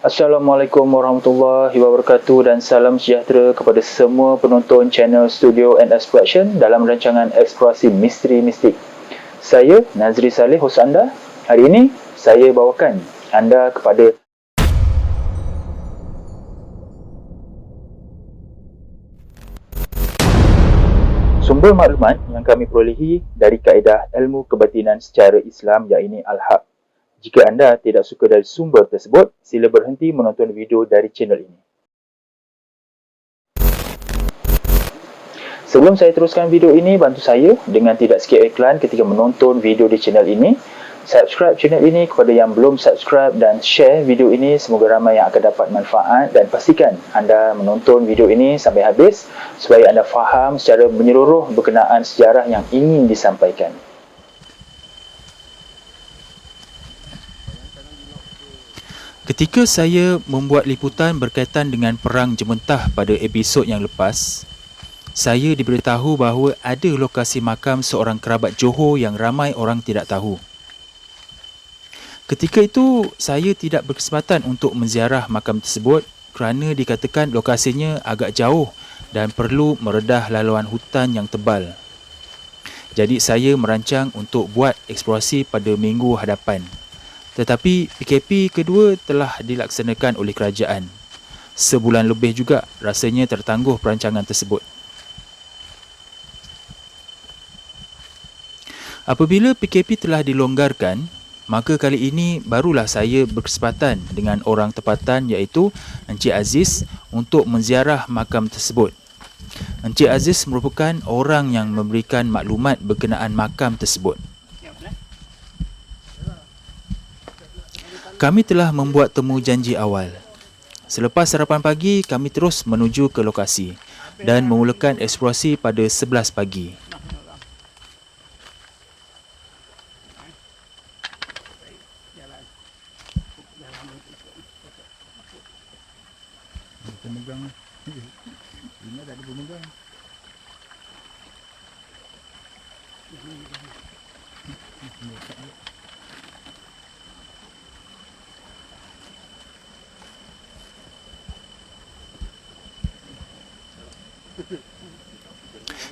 Assalamualaikum warahmatullahi wabarakatuh dan salam sejahtera kepada semua penonton channel Studio and Exploration dalam rancangan Eksplorasi Misteri Mistik. Saya Nazri Saleh, hos anda. Hari ini saya bawakan anda kepada sumber maklumat yang kami perolehi dari kaedah ilmu kebatinan secara Islam, iaitu Al-Haq. Jika anda tidak suka dari sumber tersebut, sila berhenti menonton video dari channel ini. Sebelum saya teruskan video ini, bantu saya dengan tidak skip iklan ketika menonton video di channel ini. Subscribe channel ini kepada yang belum subscribe dan share video ini, semoga ramai yang akan dapat manfaat, dan pastikan anda menonton video ini sampai habis supaya anda faham secara menyeluruh berkenaan sejarah yang ingin disampaikan. Ketika saya membuat liputan berkaitan dengan Perang Jementah pada episod yang lepas, saya diberitahu bahawa ada lokasi makam seorang kerabat Johor yang ramai orang tidak tahu. Ketika itu, saya tidak berkesempatan untuk menziarah makam tersebut kerana dikatakan lokasinya agak jauh dan perlu meredah laluan hutan yang tebal. Jadi saya merancang untuk buat eksplorasi pada minggu hadapan. Tetapi PKP kedua telah dilaksanakan oleh kerajaan. Sebulan lebih juga rasanya tertangguh perancangan tersebut. Apabila PKP telah dilonggarkan, maka kali ini barulah saya berkesempatan dengan orang tempatan iaitu Encik Aziz untuk menziarah makam tersebut. Encik Aziz merupakan orang yang memberikan maklumat berkenaan makam tersebut. Kami telah membuat temu janji awal. Selepas sarapan pagi, kami terus menuju ke lokasi dan memulakan eksplorasi pada 11 pagi.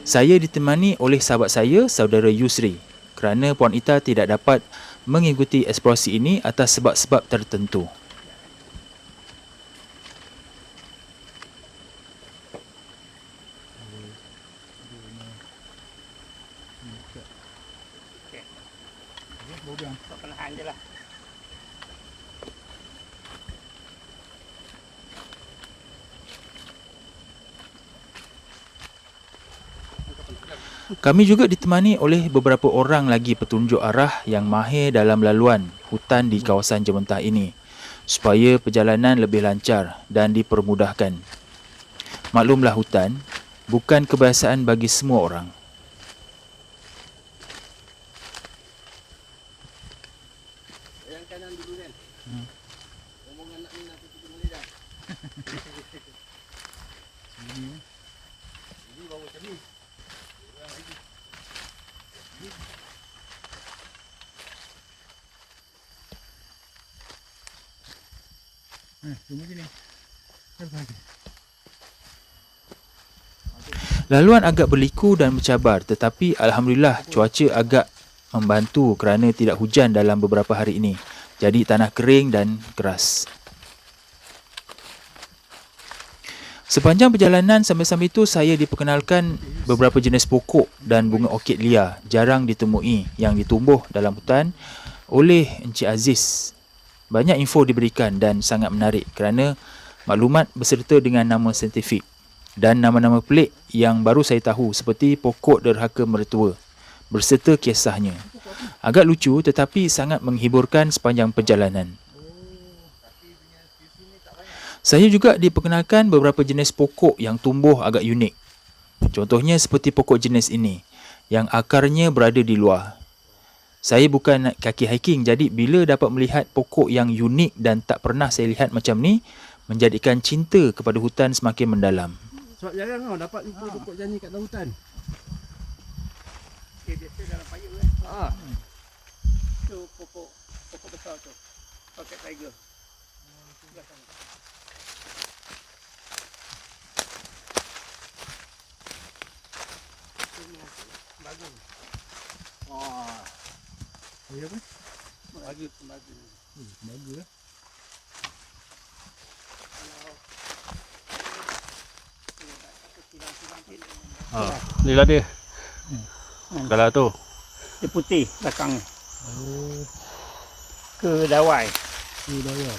Saya ditemani oleh sahabat saya, saudara Yusri, kerana Puan Ita tidak dapat mengikuti eksplorasi ini atas sebab-sebab tertentu. Kami juga ditemani oleh beberapa orang lagi petunjuk arah yang mahir dalam laluan hutan di kawasan Jementah ini, supaya perjalanan lebih lancar dan dipermudahkan. Maklumlah hutan bukan kebiasaan bagi semua orang. Yang kanan dulu kan. Omongan nak ni nanti kita boleh dah. Ini bawa tadi. Laluan agak berliku dan bercabar, tetapi Alhamdulillah cuaca agak membantu kerana tidak hujan dalam beberapa hari ini. Jadi tanah kering dan keras. Sepanjang perjalanan sambil-sambil itu saya diperkenalkan beberapa jenis pokok dan bunga orkid liar jarang ditemui yang ditumbuh dalam hutan oleh Encik Aziz. Banyak info diberikan dan sangat menarik kerana maklumat berserta dengan nama saintifik dan nama-nama pelik yang baru saya tahu seperti pokok derhaka mertua berserta kisahnya. Agak lucu tetapi sangat menghiburkan sepanjang perjalanan. Saya juga diperkenalkan beberapa jenis pokok yang tumbuh agak unik. Contohnya seperti pokok jenis ini yang akarnya berada di luar. Saya bukan kaki hiking, jadi bila dapat melihat pokok yang unik dan tak pernah saya lihat macam ni, menjadikan cinta kepada hutan semakin mendalam. Sebab jarang tau dapat jumpa pokok jani kat dalam hutan. Biasa dalam payung kan. Tu pokok besar tu. Pocket tiger. Bagus. Oh. Ya apa? Bagus, bagus. Bagus lah. Ni lah dia. Kalau tu. Dia putih belakangnya. Oh, Ke dawai. ni dah ya.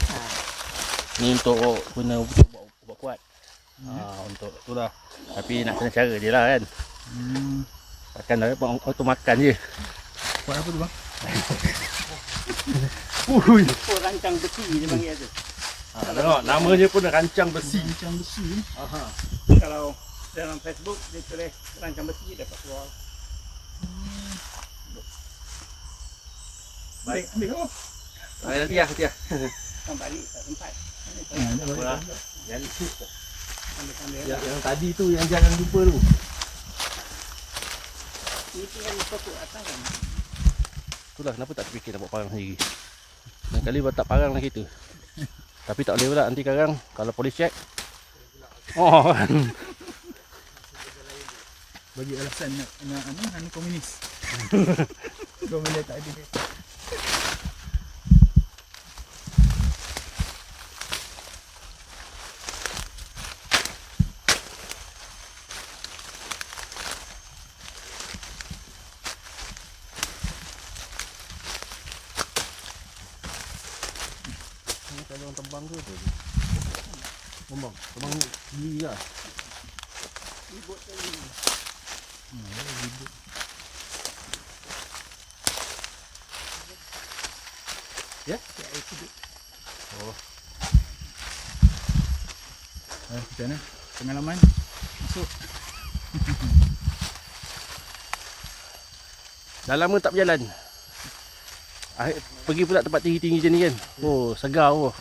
Ni untuk guna ubat kuat. Untuk tu lah. Tapi nak kena cara je lah kan. Takkan dah auto makan je. Buat apa tu bang? Ui. Rancang besi dia panggil tu. Tengok namanya pun rancang besi. Rancang besi. Aha. Kalau dalam Facebook dia tulis rancang besi dapat keluar. Baik, ambil kau. Baik nanti ya. Sampai balik tak sempat. Yang tadi tu yang jangan lupa tu. Itu yang pokok atas kan. Itulah kenapa tak terfikir nak buat parang sendiri. Lain kali buat tak parang lah kita. Tapi tak boleh pula nanti sekarang kalau polis check. Oh kan. Bagi alasan nak komunis. Komunis tak ada. Kalau orang tembang tu tu. Tembang sendiri lah. Ribut tadi. Ya? Oh. Macam mana? Pengalaman? Masuk. Dah lama tak berjalan. Pergi pula tempat tinggi-tinggi macam ni kan. Oh, segar oh.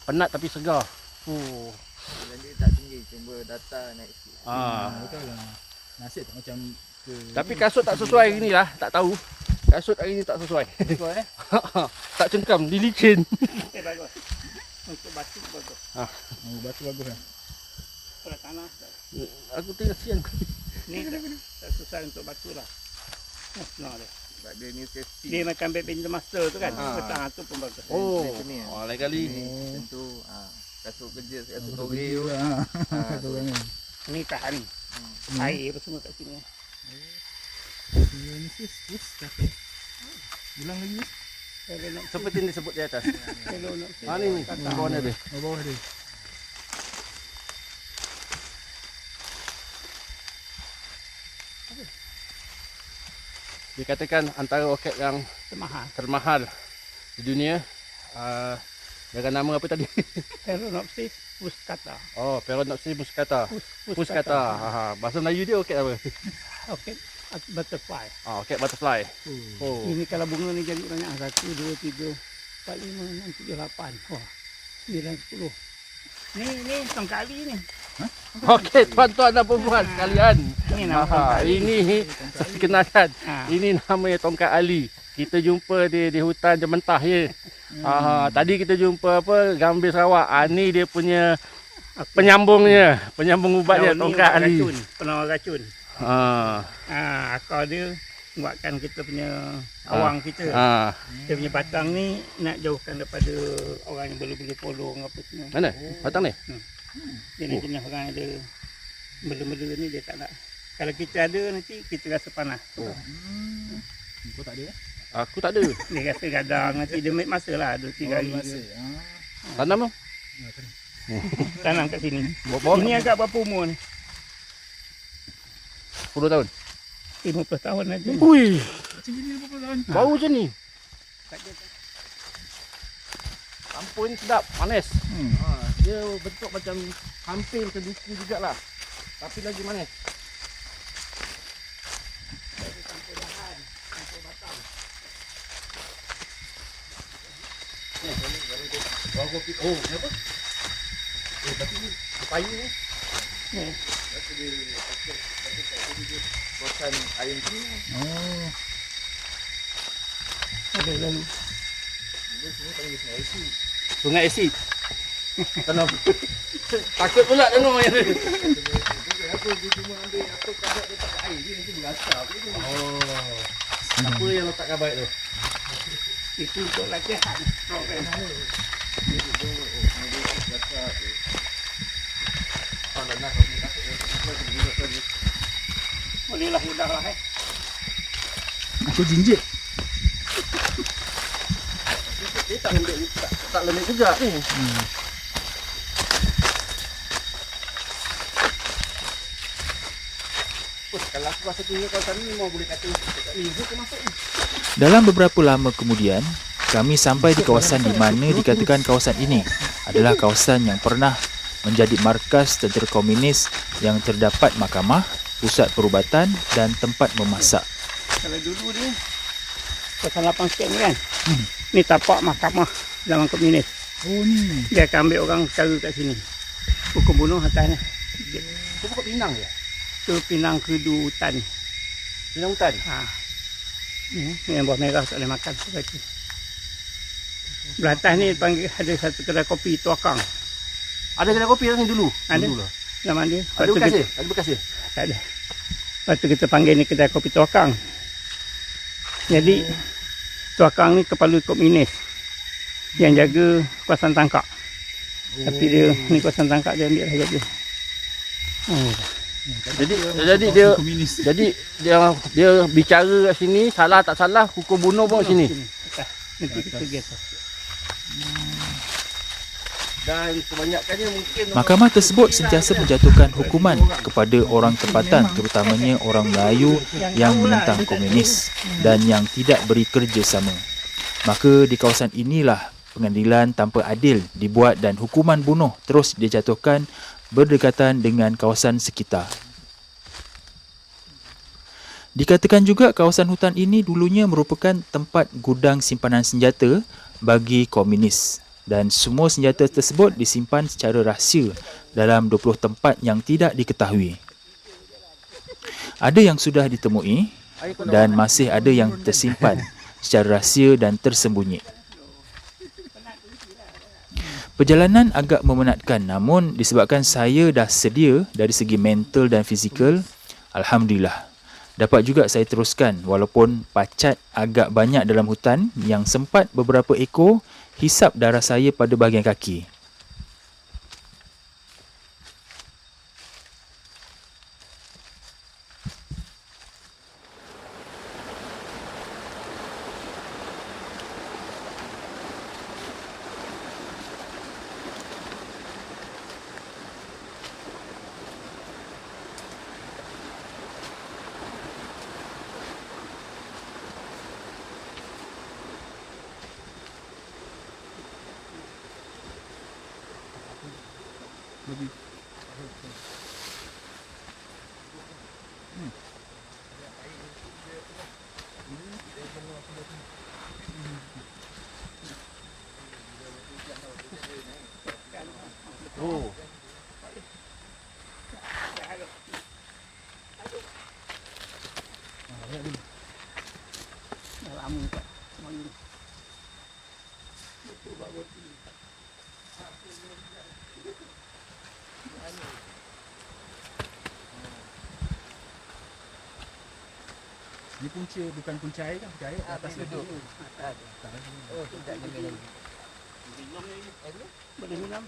Penat tapi segar. Oh. Dia tak tinggi, cuma data naik sikit. Betul lah. Nasib tak macam ke. Tapi kasut tak sesuai hari ni lah, tak tahu. Kasut hari ni tak sesuai. Betul Tak cengkam, dilicin. Bagus. Untuk batu bagus. Oh, batu bagus lah. Kalau tanah tak. Aku tengok siang. Ni tak susah untuk batu lah. Senang dia. Sebab dia ni safety. Dia macam badminton master tu kan. Petang tu pun bagus. Oh, Sini, lain kali. Tentu kasut kerja, kasut Betul togel tu. lah. Betul kan. Ni tahan. Air apa semua kat sini. Ni sis kata. Ulang lagi. Kalau nak Seperti yang disebut di atas. kalau nak Ni bawah ni ada. Oh, bawah dia. Dikatakan antara roket yang semahal. termahal di dunia. Dengan nama apa tadi? Aeronopsis Puskata. Oh, Peronopsis muscata. Puskata. Bahasa Melayu dia roket apa? Okey. Butterfly. Roket butterfly. Oh. Ini kalau bunga ni jadi banyak. 1, 2, 3, 4, 5, 6, 7, 8. Wah. 9, 10. Ni tongkat ali ni. Okey, tuan-tuan dan puan sekalian. Ni nama tongkat ali. Ini saya kenalkan. Ha. Ini namanya tongkat ali. Kita jumpa di hutan Jementah ya. Tadi kita jumpa apa Gambir Sarawak. Ni dia punya penyambungnya, penyambung ubat dia tongkat ali. Penawar racun. Akar dia buatkan kita punya awang kita. Dia punya batang ni nak jauhkan daripada orang yang bela-bela polong apa semua. Mana? Batang ni? Dia ni jenis orang yang ada bela-bela ni dia tak nak. Kalau kita ada nanti kita rasa panas. Kau tak ada? Aku tak ada. Dia rasa gadang nanti dia ambil masa lah 2-3 hari. Tanam tu? Tanam kat sini. Bawa Ini agak berapa umur ni? 10 tahun. 50 tahun aja. Ui, Macam ni 50 tahun. bau macam ni. Campur ni sedap, manis. Dia bentuk macam hampir macam duku jugalah. Tapi lagi manis. Oh, kenapa? Tapi ni payu ni. Buatan air tu. Oh. Ada lalu. Sungai asid. Tanam. Takut pula tanam yang ni. Aku cuma ambil apa kabat letak kat air dia nanti berasap. Oh. Apa yang letak kabat tu? Itu untuk latihan. Bolehlah mudahlah Aku jinjit. Dia tak lembik tak lembik juga ni. Kalau aku rasa tinggal kawasan ni mau boleh kata tak minggu ke masuk ni. Dalam beberapa lama kemudian, kami sampai di kawasan di mana dikatakan kawasan ini adalah kawasan yang pernah menjadi markas tentera komunis yang terdapat mahkamah, pusat perubatan dan tempat memasak. Kalau dulu ni 08 sikit ni kan. Ni tapak mahkamah zaman komunis. Oh ni. Dia akan ambil orang cara kat sini. Hukum bunuh atas ni. Itu bukan Pinang je. Tu Pinang Kedu Hutan. Pinang hutan. Ha. Ni yang buah merah tak boleh makan sebab tu. Belah atas ni panggil ada satu kedai kopi Tuakang. Ada kedai kopi ni dulu. Ada. Dulu lah. Zaman dia. Ada bekas dia? Ada bekas dia? Tak ada. Lepas tu kita panggil ni kedai kopi Tuakang. Jadi Tuakang ni kepala komunis yang jaga kawasan tangkap. Tapi dia ni kawasan tangkap dia ambil lah jaga. Jadi dia bicara kat sini, salah tak salah hukum bunuh pun kat sini. Nanti kita pergi atas. Dan kebanyakannya mungkin Mahkamah tersebut sentiasa menjatuhkan hukuman kepada orang tempatan, terutamanya orang Melayu yang menentang komunis dan yang tidak beri kerjasama. Maka di kawasan inilah pengadilan tanpa adil dibuat dan hukuman bunuh terus dijatuhkan berdekatan dengan kawasan sekitar. Dikatakan juga kawasan hutan ini dulunya merupakan tempat gudang simpanan senjata bagi komunis dan semua senjata tersebut disimpan secara rahsia dalam 20 tempat yang tidak diketahui. Ada yang sudah ditemui dan masih ada yang tersimpan secara rahsia dan tersembunyi. Perjalanan agak memenatkan, namun disebabkan saya dah sedia dari segi mental dan fizikal, alhamdulillah. Dapat juga saya teruskan walaupun pacat agak banyak dalam hutan yang sempat beberapa ekor hisap darah saya pada bahagian kaki. oh. Lama tak. Ini punca, bukan punca air kan? Punca air atas duduk. Oh, tidak dengan lagi. Boleh minum?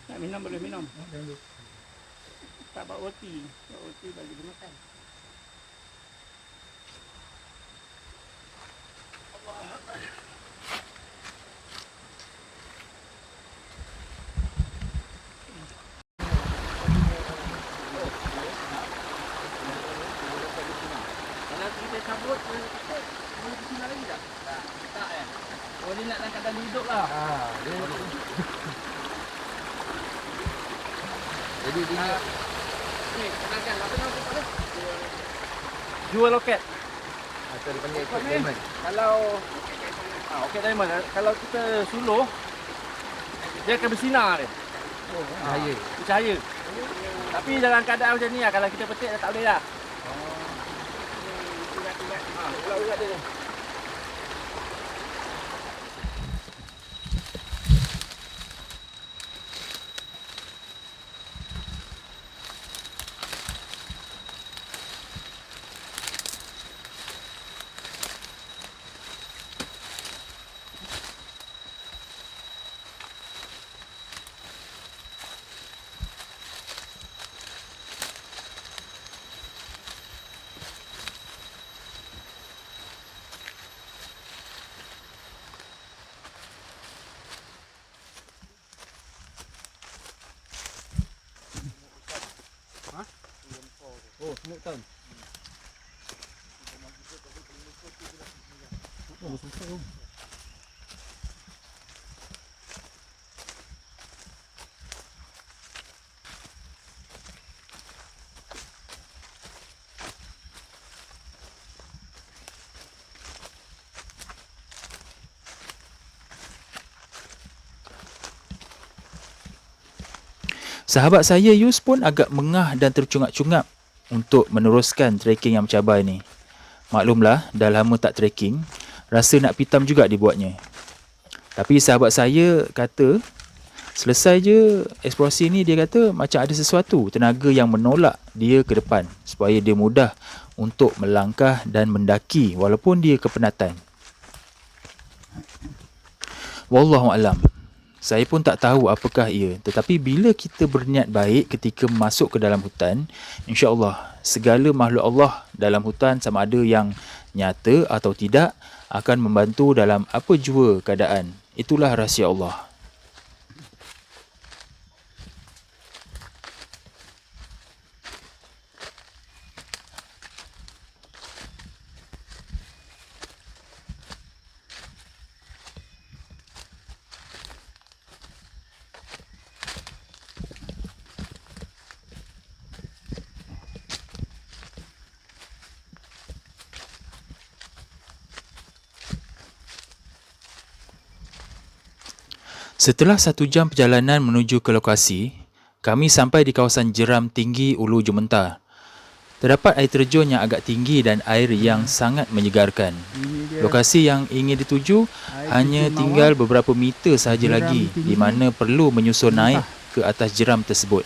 Nak minum boleh minum. Tak bawa roti. Bawa roti bagi dia makan. Kalau kita cabut boleh kesini lagi tak? Tak eh. Oh dia nak dalam keadaan hidup lah. Jadi dia Ni, kenalkan apa nama tu? Jual loket. atau dia panggil Cat Diamond. Kalau okey diamond, kalau kita suluh dia akan bersinar dia. Cahaya. Bercahaya. Tapi dalam keadaan macam ni lah, kalau kita petik dah tak boleh dah. Ulat-ulat dia. beton. Sahabat saya Yus pun agak mengah dan tercungap-cungap untuk meneruskan trekking yang mencabar ni. Maklumlah, dah lama tak trekking, rasa nak pitam juga dibuatnya. Tapi sahabat saya kata, selesai je eksplorasi ni, dia kata macam ada sesuatu, tenaga yang menolak dia ke depan supaya dia mudah untuk melangkah dan mendaki walaupun dia kepenatan. Wallahualam. Saya pun tak tahu apakah ia, tetapi bila kita berniat baik ketika masuk ke dalam hutan, insya-Allah segala makhluk Allah dalam hutan sama ada yang nyata atau tidak akan membantu dalam apa jua keadaan. Itulah rahsia Allah. Setelah 1 jam perjalanan menuju ke lokasi, kami sampai di kawasan jeram tinggi Ulu Jumentar. Terdapat air terjun yang agak tinggi dan air yang sangat menyegarkan. Lokasi yang ingin dituju hanya tinggal beberapa meter sahaja lagi di mana perlu menyusun naik ke atas jeram tersebut.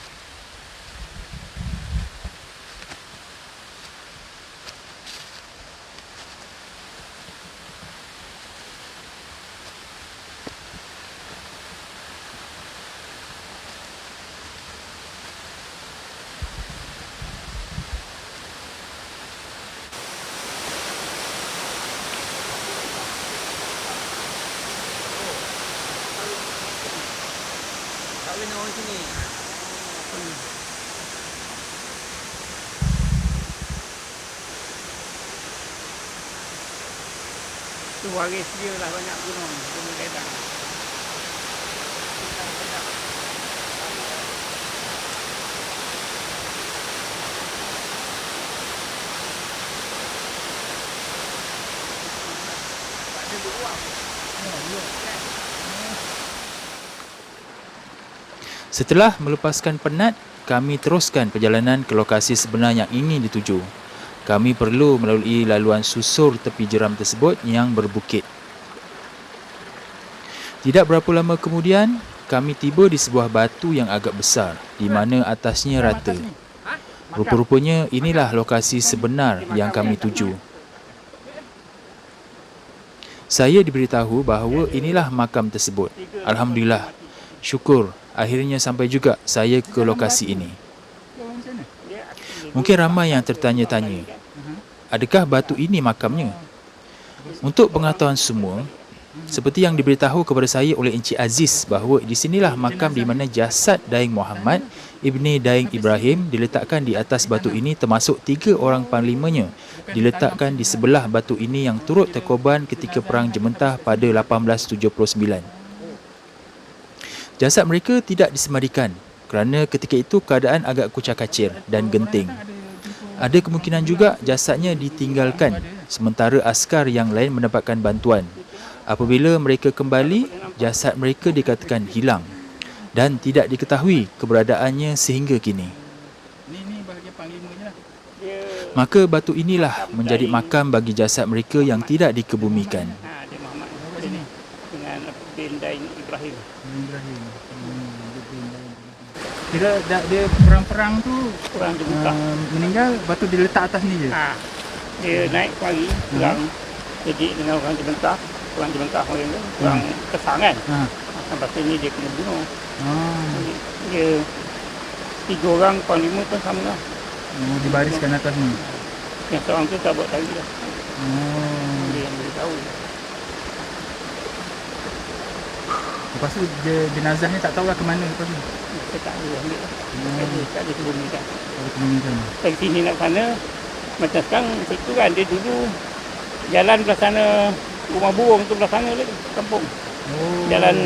Tu waris dia lah banyak gunung. Gunung Ledang. Setelah melepaskan penat, kami teruskan perjalanan ke lokasi sebenar yang ingin dituju. Kami perlu melalui laluan susur tepi jeram tersebut yang berbukit. Tidak berapa lama kemudian, kami tiba di sebuah batu yang agak besar di mana atasnya rata. Rupa-rupanya inilah lokasi sebenar yang kami tuju. Saya diberitahu bahawa inilah makam tersebut. Alhamdulillah. Syukur akhirnya sampai juga saya ke lokasi ini. Mungkin ramai yang tertanya-tanya, adakah batu ini makamnya? Untuk pengetahuan semua, seperti yang diberitahu kepada saya oleh Encik Aziz bahawa di sinilah makam di mana jasad Daing Muhammad Ibni Daing Ibrahim diletakkan di atas batu ini, termasuk 3 orang panglimanya diletakkan di sebelah batu ini yang turut terkorban ketika Perang Jementah pada 1879. Jasad mereka tidak disemadikan kerana ketika itu keadaan agak kucak-kacir dan genting. Ada kemungkinan juga jasadnya ditinggalkan sementara askar yang lain mendapatkan bantuan. Apabila mereka kembali, jasad mereka dikatakan hilang dan tidak diketahui keberadaannya sehingga kini. Maka batu inilah menjadi makam bagi jasad mereka yang tidak dikebumikan. Dia Muhammad ini dengan bin Daing Ibrahim. Kira dia perang-perang tu Perang Jementah. meninggal, batu diletak atas ni je. Dia naik pagi perang. Jadi dengan orang Jementah, perang Jementah orang tu, perang Kesang kan. Lepas tu ni dia kena bunuh. Jadi, dia 3 orang panglima pun sama lah. Dibariskan atas ni. Yang seorang tu tak buat tali lah. Dia yang boleh tahu. Lepas tu jenazahnya tak tahulah ke mana lepas tu. Kita tak boleh ambil lah. Tak ada sembunyikan. Kemeningkan. Dari sini nak sana, macam sekarang situ kan, dia dulu jalan belah sana, rumah burung tu belah sana lagi, kampung. Jalan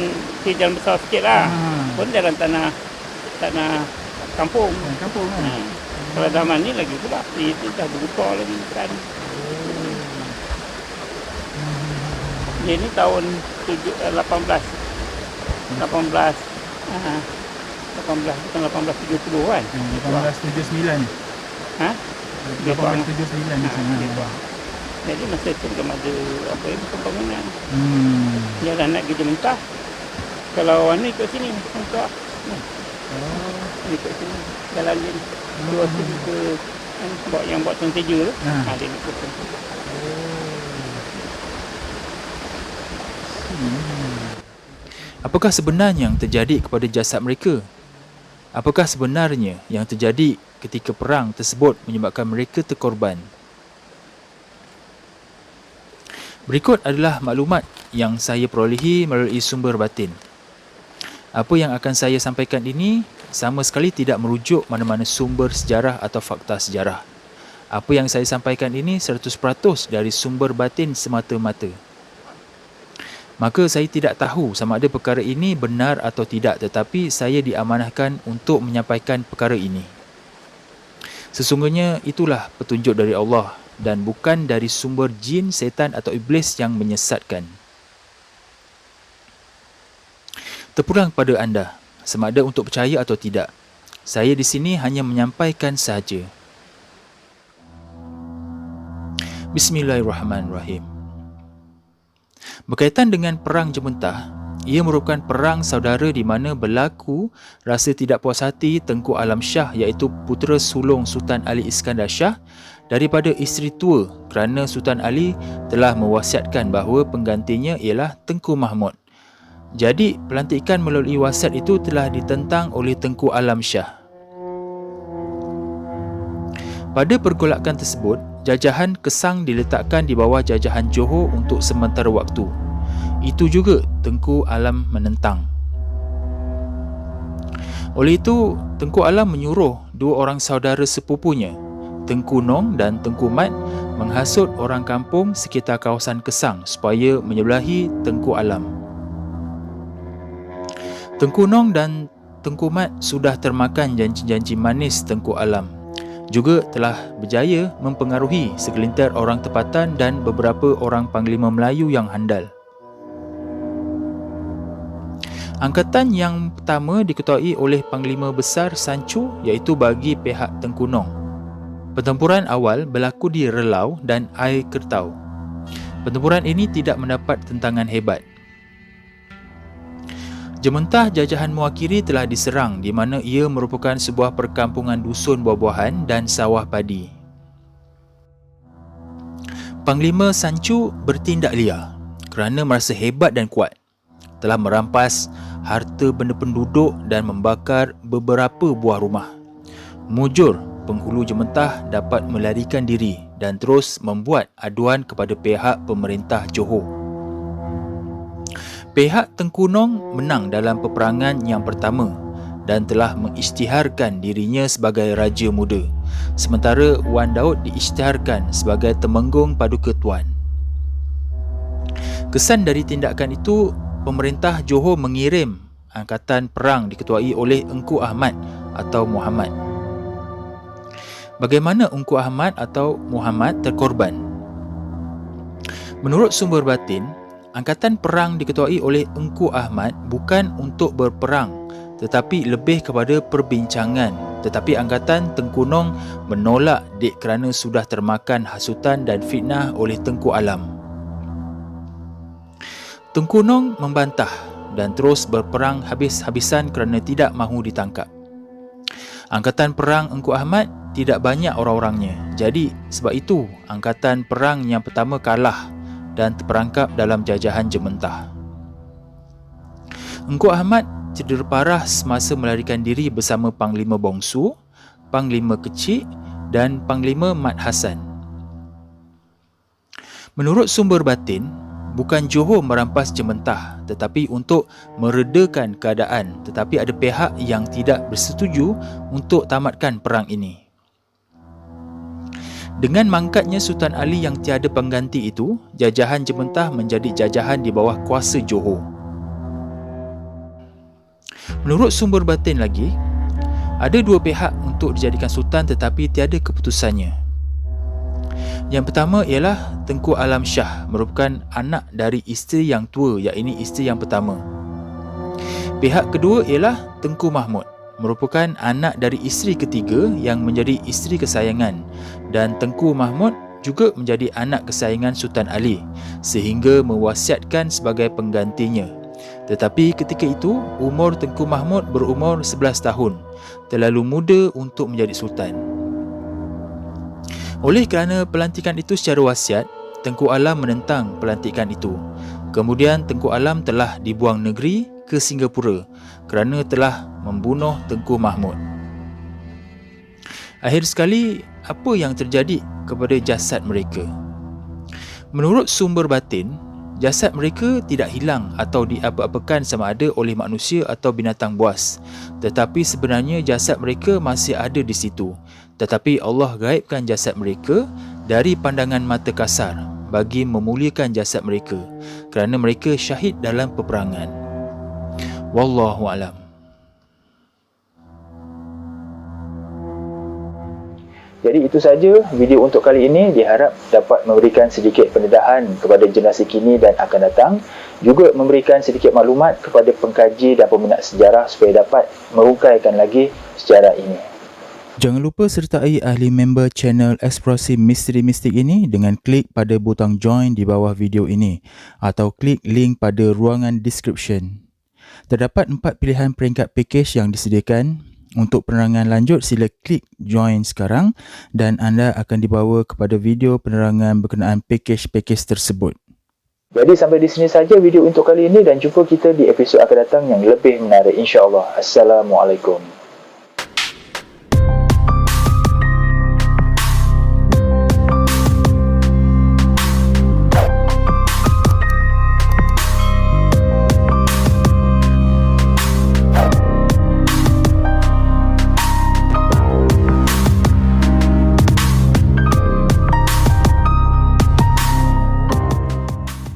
besar sikit lah. Pun jalan tanah kampung. Kampung kan. Kalau zaman ni lagi pula, itu dah berubah lagi kan. Dia ni tahun 18 bukan 1870 kan. 1879 ni. Ha? Dia buang. 1879 ni. Dia buang. Jadi masa tu belum ada apa yang pembangunan. Jalan nak kerja mentah. Kalau orang ni ikut sini, untuk ikut sini. Jalan dia ni. Dua tu ke yang buat tuan seja tu. Dia ikut sini. Apakah sebenarnya yang terjadi kepada jasad mereka? Apakah sebenarnya yang terjadi ketika perang tersebut menyebabkan mereka terkorban? Berikut adalah maklumat yang saya perolehi melalui sumber batin. Apa yang akan saya sampaikan ini sama sekali tidak merujuk mana-mana sumber sejarah atau fakta sejarah. Apa yang saya sampaikan ini 100% dari sumber batin semata-mata. Maka saya tidak tahu sama ada perkara ini benar atau tidak, tetapi saya diamanahkan untuk menyampaikan perkara ini. Sesungguhnya itulah petunjuk dari Allah dan bukan dari sumber jin, setan atau iblis yang menyesatkan. Terpulang kepada anda, sama ada untuk percaya atau tidak. Saya di sini hanya menyampaikan sahaja. Bismillahirrahmanirrahim. Berkaitan dengan Perang Jementah, ia merupakan perang saudara di mana berlaku rasa tidak puas hati Tengku Alam Shah iaitu putera sulung Sultan Ali Iskandar Shah daripada isteri tua kerana Sultan Ali telah mewasiatkan bahawa penggantinya ialah Tengku Mahmud. Jadi, pelantikan melalui wasiat itu telah ditentang oleh Tengku Alam Shah. Pada pergolakan tersebut, jajahan Kesang diletakkan di bawah jajahan Johor untuk sementara waktu. Itu juga Tengku Alam menentang. Oleh itu, Tengku Alam menyuruh dua orang saudara sepupunya, Tengku Nong dan Tengku Mat, menghasut orang kampung sekitar kawasan Kesang supaya menyebelahi Tengku Alam. Tengku Nong dan Tengku Mat sudah termakan janji-janji manis Tengku Alam. Juga telah berjaya mempengaruhi segelintir orang tempatan dan beberapa orang panglima Melayu yang handal. Angkatan yang pertama diketuai oleh Panglima Besar Sancu iaitu bagi pihak Tengku Nong. Pertempuran awal berlaku di Relau dan Air Kertau. Pertempuran ini tidak mendapat tentangan hebat. Jementah jajahan Muakiri telah diserang di mana ia merupakan sebuah perkampungan dusun buah-buahan dan sawah padi. Panglima Sancu bertindak liar kerana merasa hebat dan kuat. Telah merampas harta benda penduduk dan membakar beberapa buah rumah. Mujur penghulu Jementah dapat melarikan diri dan terus membuat aduan kepada pihak pemerintah Johor. Pihak Tengku Nong menang dalam peperangan yang pertama dan telah mengisytiharkan dirinya sebagai Raja Muda, sementara Wan Daud diisytiharkan sebagai Temenggung Paduka Tuan. Kesan dari tindakan itu, pemerintah Johor mengirim angkatan perang diketuai oleh Engku Ahmad atau Muhammad. Bagaimana Engku Ahmad atau Muhammad terkorban? Menurut sumber batin, angkatan perang diketuai oleh Engku Ahmad bukan untuk berperang tetapi lebih kepada perbincangan. Tetapi angkatan Tengku Nong menolak dek kerana sudah termakan hasutan dan fitnah oleh Tengku Alam. Tengku Nong membantah dan terus berperang habis-habisan kerana tidak mahu ditangkap. Angkatan perang Engku Ahmad tidak banyak orang-orangnya. Jadi sebab itu angkatan perang yang pertama kalah dan terperangkap dalam jajahan Jementah. Engku Ahmad cedera parah semasa melarikan diri bersama Panglima Bongsu, Panglima Kecil dan Panglima Mat Hassan. Menurut sumber batin, bukan Johor merampas Jementah, tetapi untuk meredakan keadaan, tetapi ada pihak yang tidak bersetuju untuk tamatkan perang ini. Dengan mangkatnya Sultan Ali yang tiada pengganti itu, jajahan Jementah menjadi jajahan di bawah kuasa Johor. Menurut sumber batin lagi, ada dua pihak untuk dijadikan sultan tetapi tiada keputusannya. Yang pertama ialah Tengku Alam Shah, merupakan anak dari isteri yang tua, iaitu isteri yang pertama. Pihak kedua ialah Tengku Mahmud, merupakan anak dari isteri ketiga yang menjadi isteri kesayangan, dan Tengku Mahmud juga menjadi anak kesayangan Sultan Ali sehingga mewasiatkan sebagai penggantinya. Tetapi ketika itu umur Tengku Mahmud berumur 11 tahun, terlalu muda untuk menjadi sultan. Oleh kerana pelantikan itu secara wasiat, Tengku Alam menentang pelantikan itu. Kemudian Tengku Alam telah dibuang negeri ke Singapura kerana telah membunuh Tengku Mahmud. Akhir sekali, apa yang terjadi kepada jasad mereka? Menurut sumber batin, jasad mereka tidak hilang atau diapa-apakan sama ada oleh manusia atau binatang buas. Tetapi sebenarnya jasad mereka masih ada di situ. Tetapi Allah gaibkan jasad mereka dari pandangan mata kasar bagi memuliakan jasad mereka kerana mereka syahid dalam peperangan. Wallahu a'lam. Jadi itu saja video untuk kali ini, diharap dapat memberikan sedikit pendedahan kepada generasi kini dan akan datang, juga memberikan sedikit maklumat kepada pengkaji dan peminat sejarah supaya dapat merungkaikan lagi sejarah ini. Jangan lupa sertai ahli member channel Eksplorasi Misteri Mistik ini dengan klik pada butang join di bawah video ini atau klik link pada ruangan description. Terdapat 4 pilihan peringkat package yang disediakan. Untuk penerangan lanjut, sila klik join sekarang dan anda akan dibawa kepada video penerangan berkenaan package-package tersebut. Jadi sampai di sini saja video untuk kali ini dan jumpa kita di episod akan datang yang lebih menarik insya-Allah. Assalamualaikum.